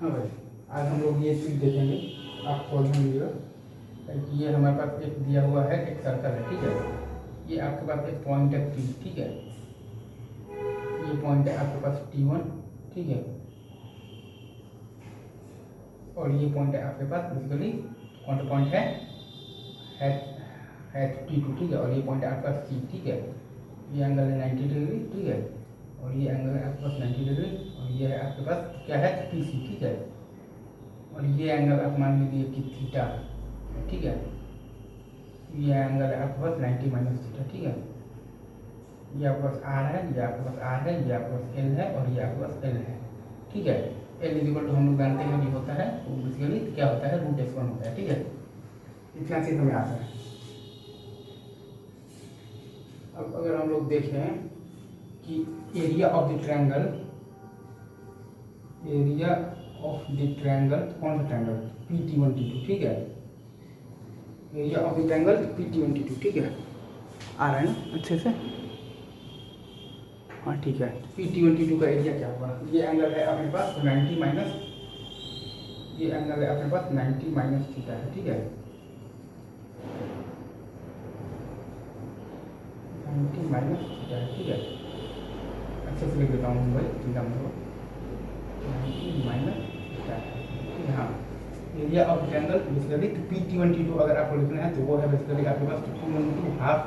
हाँ भाई, आज हम लोग ये चीज़ देखेंगे। आप सॉल्व में लीजिएगा। ये हमारे पास एक दिया हुआ है, एक सर्कल है, ठीक है। ये आपके पास एक पॉइंट है P, ठीक है। ये पॉइंट है आपके पास T1, ठीक है। और ये पॉइंट है आपके पास बेसिकली कौन सा पॉइंट है T2, ठीक है। और ये पॉइंट है आपके पास C, ठीक है। ये एंगल है 90 डिग्री, ठीक है। और ये एंगल है आपके पास 90 डिग्री। और ये है आपके पास क्या है PC, ठीक है। और ये एंगल आप मान लीजिए कि थीटा, ठीक है। ये एंगल है आपके पास 90 माइनस थीटा, ठीक है। ये आपके पास R है, ये आपके पास R है, ये आपके पास L है और ये आपके पास L है, ठीक है। L इक्वल टू हम लोग जानते हैं जो होता है वो बेसिकली क्या होता है, √x1 होता है, ठीक है। इतना चीज हमें आता है। अब अगर हम लोग देखें कि area of the triangle, area of the triangle, कौन सा ट्रायंगल, PT1T2, ठीक है। Area of the triangle PT1T2, ठीक है। आ रहा है ना अच्छे से? हाँ ठीक है। PT1T2 का एरिया क्या होगा? ये एंगल है अपने पास 90 माइनस, ये एंगल है अपने पास 90 माइनस थीटा है, ठीक है। 90 माइनस थीटा है, ठीक है। अच्छे से लिख देता हूँ भाई, चिंता मत करो। 90 माइनस थीटा है, ठीक है। हाँ, area of triangle basically PT1T2 अगर आपको लिखना है तो वो है बेसिकली आपके पास 2 इंटू हाफ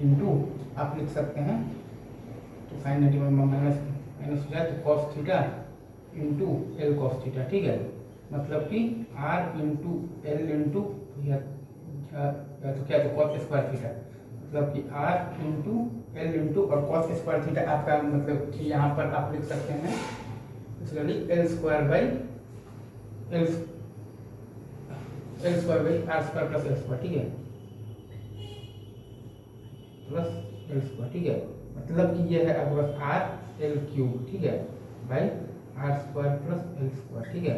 इंटू आप लिख सकते हैं तो साइन 90 माइनस माइनस हो जाए तो cos theta into L cos theta, ठीक है। मतलब कि R इंटू L इंटू या तो क्या तो कॉस स्क्वायर थीटा, मतलब कि R इंटू L इंटू और कॉस स्क्वायर थीटा आपका मतलब कि यहाँ पर आप लिख सकते हैं basically L square by L square by R square plus L square, ठीक है। प्लस L स्क्वायर, ठीक है। मतलब कि ये है आपके पास R L क्यूब, ठीक है, by R square plus L square, ठीक है।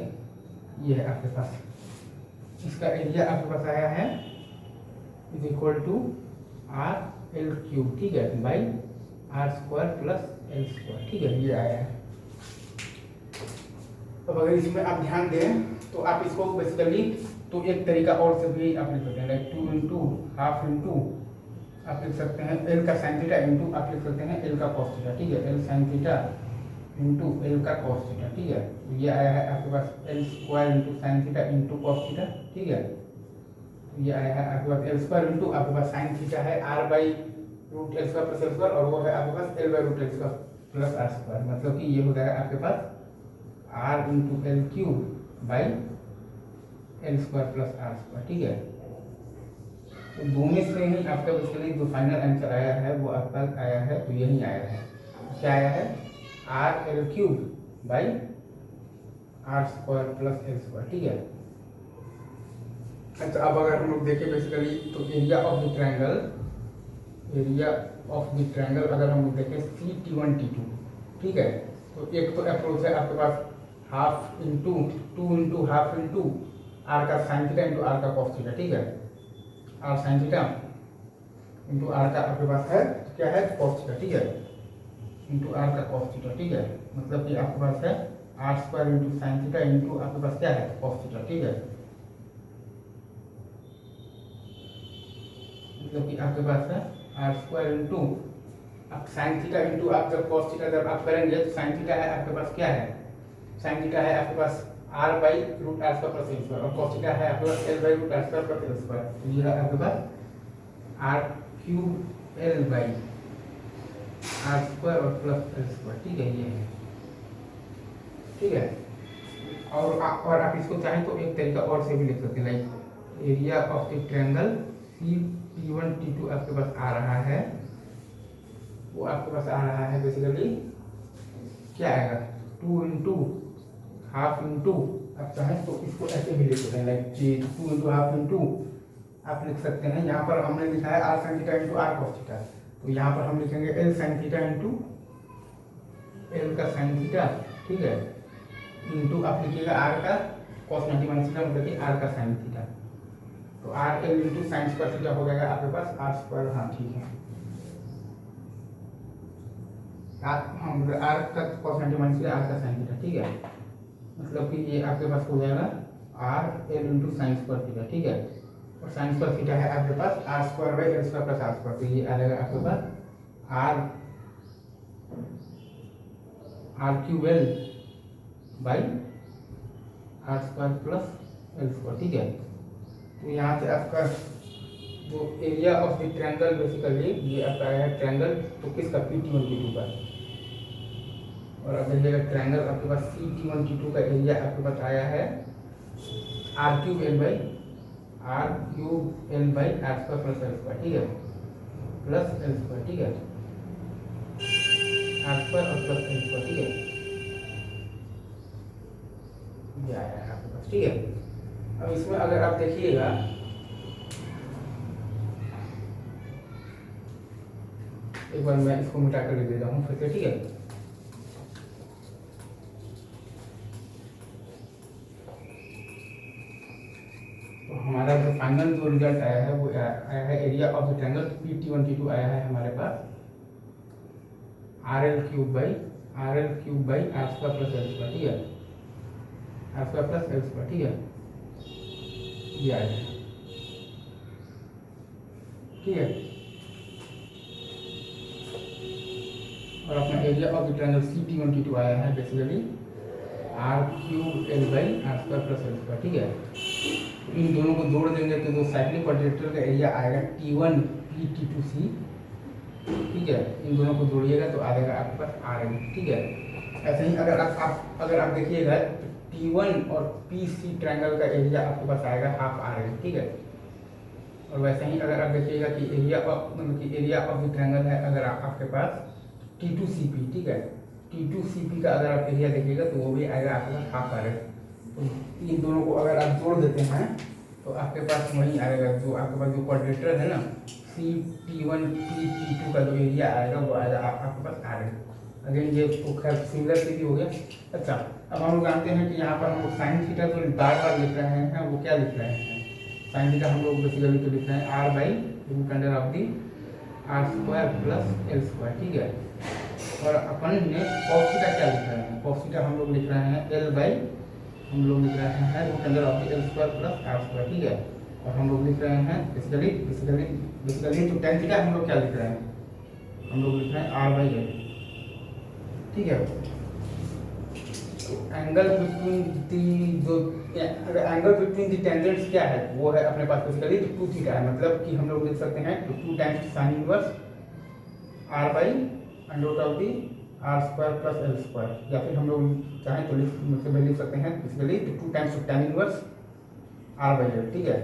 ये है आपके पास, इसका एरिया आपके पास आया है is equal to R L cube, ठीक है, by R square plus L square, ठीक है। ये आया है। अब अगर इसमें आप ध्यान दें तो आप इसको बेसिकली तो एक तरीका और से भी आप लिख सकते हैं, लाइक 2 इंटू हाफ इंटू आप लिख सकते हैं L का साइन थीटा इंटू आप लिख सकते हैं L का कॉस थीटा, ठीक है। L sign theta into L का कॉस थीटा, ठीक है। तो ये आया है आपके पास L square into sine theta into cos theta, ठीक है। तो ये आया है आपके पास L स्क्वायर इंटू आपके पास साइन थीटा है R by root L square plus L square और वो है आपके पास L by root L square plus R square, मतलब कि ये हो जाएगा आपके पास R into L cube by L square plus R square, ठीक है। तो दोनों से ही आपका बेसिकली जो फाइनल आंसर आया है वो आपका आया है, तो यही आया है। क्या आया है? R L cube by R square plus L square, ठीक है। अच्छा, अब अगर हम लोग देखें बेसिकली तो area of the triangle, area of the triangle अगर हम लोग देखें CT1T2, ठीक है। तो एक तो अप्रोच है आपके पास half into 2 into half into R का साइन थीटा इंटू R का कॉस थीटा, ठीक है। R sine theta into R का आपके पास है क्या है कॉस थीटा, ठीक है, इंटू R का कॉस थीटा, ठीक है। मतलब कि आपके पास है R square into sine theta into आपके पास क्या है कॉस थीटा, ठीक है। मतलब कि आपके पास है R स्क्वायर इंटू आप साइन थीटा इंटू आप जब कॉस थीटा जब आप करेंगे तो साइन थीटा है आपके पास क्या है, साइन थीटा है आपके पास R by root R square plus L square और cos थीटा है आपके पास L by root R square plus L square. तो ये है आपके पास R cube L by R square और प्लस L स्क्वायर, ठीक है। ये है, ठीक है। और आप इसको चाहें तो एक तरीका और से भी लिख सकते हैं, like area of the triangle CT1T2 आपके पास आ रहा है, वो आपके पास आ रहा है बेसिकली क्या आएगा 2 इंटू हाफ इंटू आप चाहें तो इसको ऐसे भी लिख सकते हैं, लाइक 2 इंटू हाफ इंटू आप लिख सकते हैं। यहाँ पर हमने लिखा है R sine theta into R cos theta, तो यहाँ पर हम लिखेंगे L sign theta into L का साइन थीटा, ठीक है, इंटू आप लिखिएगा R का कॉस 90 माइनस थीटा मतलब कि R का साइन थीटा। तो R L into sine square theta हो जाएगा आपके पास R स्क्वायर, हाँ ठीक है। R का कॉस 90 माइनस R का साइन थीटा, ठीक है। मतलब कि ये आपके पास हो जाएगा R L into sine square theta, ठीक है। और साइन स्क्वायर थीटा है आपके पास R square by L square plus R square, तो ये आ जाएगा आपके पास R cube L by R square plus L square, ठीक है। तो यहाँ से आपका जो area of the triangle basically ये आपका आया है ट्रायंगल, तो किसका P1 P2 का। और अब देखिएगा ट्रायंगल आपके पास C1 T2 का एरिया आपके पास आया है R cube L by R square plus L square, ठीक है, प्लस एल स्क्वायर, ठीक है, आर स्क्वायर और प्लस एल स्क्वायर, ठीक है, ये आया है आपके पास, ठीक है। अब इसमें अगर आप देखिएगा एक बार मैं इसको मिटा कर लिख देता हूँ फिर से, ठीक है। तो हमारा जो फाइनल जो रिजल्ट आया है वो आया है area of the triangle P1 T2 आया है हमारे पास R L cube by R square plus L square, ठीक है, R square plus L square, ठीक है, ये आया है, ठीक है। और अपना area of the triangle C1 T2 आया है basically R cube L by R square plus L square, ठीक है। इन दोनों को जोड़ देंगे तो जो साइक्लिक क्वाड्रेटर का एरिया आएगा T1 P T2 C, ठीक है। इन दोनों को जोड़िएगा तो आ जाएगा आपके पास आर एन, ठीक है। ऐसे ही अगर आप देखिएगा T1 और PC ट्रायंगल का एरिया आपके पास आएगा हाफ आर एन, ठीक है। और वैसे ही अगर आप देखिएगा कि एरिया ऑफ द ट्रायंगल है अगर आपके पास T2CP, ठीक है, T2CP का अगर आप एरिया देखिएगा तो वो भी आएगा आपके पास हाफ आर एन। तो इन दोनों को अगर आप जोड़ देते हैं तो आपके पास वही आएगा जो आपके पास जो क्वाड्रेटर है ना T1 T2 का जो एरिया आएगा वो आएगा आपके पास आर एन। अगेन ये तो खैर सिमिलर से भी हो गया। अच्छा, अब हम लोग जानते हैं कि यहाँ पर हम लोग साइन थीटा जो बार बार लिख रहे हैं वो क्या लिख रहे हैं, साइन थीटा हम लोग बेसिकली तो लिख रहे हैं R by root under of the R square plus L square, ठीक है। और अपन ने कॉस थीटा क्या लिख रहे हैं, कॉस थीटा हम लोग लिख रहे हैं L by root under of the L square plus R square, ठीक है। और हम लोग लिख रहे हैं बेसिकली तो टेन थीटा हम लोग क्या लिख रहे हैं, हम लोग लिख रहे हैं आर बाई एल, ठीक है। एंगल बिटवीन दी टेंजेंट्स क्या है, वो है अपने पास बेसिकली 2 थीटा है, मतलब कि हम लोग लिख सकते हैं 2 times sine inverse R by under root of the R square plus L square, या फिर हम लोग चाहें तो लिख सकते हैं basically 2 times tan inverse R by L, ठीक है।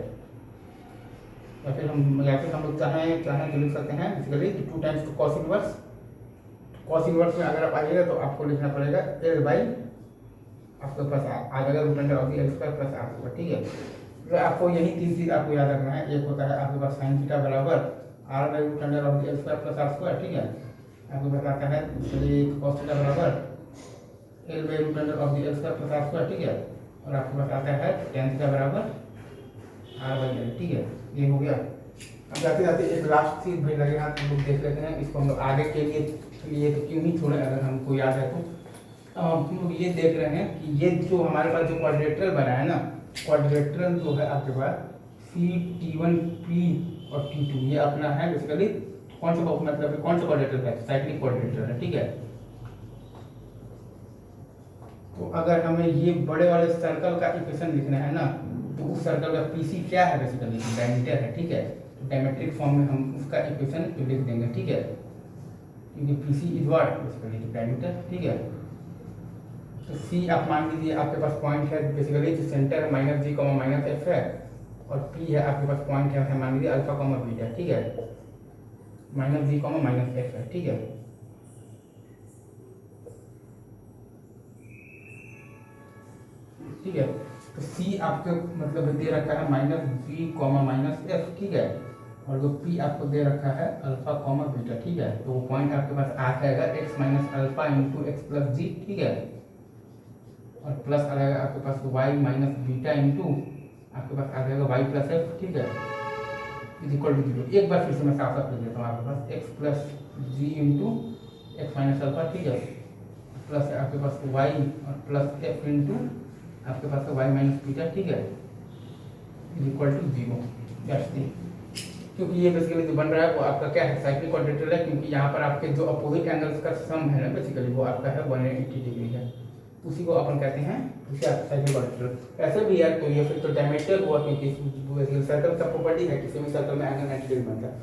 या फिर हम लोग चाहें तो लिख सकते हैं बेसिकली 2 टाइम्स कॉस इनवर्स में अगर आप आइएगा तो आपको लिखना पड़ेगा एल बाई आपके पास आ जाएगा root under of the L square plus R square, ठीक है। तो आपको यही 3 चीज़ आपको याद रखना है। एक होता है आपके पास साइन थीटा बराबर R by root under of the L square plus R square, ठीक है। आपको बताता है कॉस थीटा बराबर L by root under of the L square plus R square, ठीक है। और आपके पास आता है टेन थीटा बराबर आर बाई एल, ठीक है। ये हो गया। अब जाते जाते एक लास्ट चीज़ भी लगे हाथ हम लोग देख लेते हैं, इसको हम लोग आगे के लिए ये तो क्यों ही छोड़े, अगर हमको याद है तो हम लोग ये देख रहे हैं कि ये जो हमारे पास जो क्वाड्रेटर बना है ना, क्वाड्रेटर जो है आपके पास T1 P और T2 ये अपना है बेसिकली कौन सा क्वाड्रेटर है, साइक्लिक क्वाड्रेटर है, ठीक है। तो अगर हमें ये बड़े वाले सर्कल का इक्वेशन लिखना है ना, तो उस सर्कल का PC क्या है बेसिकली डायमीटर है, ठीक है। तो डायमेट्रिक फॉर्म में हम उसका इक्वेशन लिख देंगे, ठीक है, क्योंकि PC is what basically diameter, ठीक है। तो C आप मान लीजिए आपके पास पॉइंट है बेसिकली जो centre minus G minus F है, और P है आपके पास पॉइंट है मान लीजिए अल्फा बीटा, ठीक है, माइनस G माइनस F है, ठीक है। ठीक है, तो C आपके मतलब दे रखा है माइनस G माइनस F, ठीक है। और जो P आपको दे रखा है अल्फा बीटा, ठीक है। तो वो पॉइंट आपके पास आ जाएगा x minus alpha into X plus G, ठीक है। और प्लस आ जाएगा आपके पास y माइनस बीटा इंटू आपके पास आ जाएगा y प्लस एफ, ठीक है, इज इक्वल टू 0। एक बार फिर से मैं साफ लिख देता हूँ, आपके पास x प्लस जी इंटू एक्स माइनस अल्फा, ठीक है, प्लस आपके पास वाई और प्लस एफ इंटू आपके पास वाई माइनस बीटा, ठीक है, इज इक्वल टू 0। क्योंकि ये बेसिकली जो बन रहा है वो आपका क्या है, साइक्लिक क्वाड्रेटरल है, क्योंकि यहाँ पर आपके जो अपोजिट एंगल्स का सम है ना बेसिकली वो आपका है 180 डिग्री है, उसी को अपन कहते हैं क्या, साइक्लिक क्वाड्रेटरल। ऐसे भी यार तो ये फिर तो डायमीटर हुआ, क्योंकि सर्कल का प्रॉपर्टी है किसी भी सर्कल में एंगल 90 डिग्री बनता है।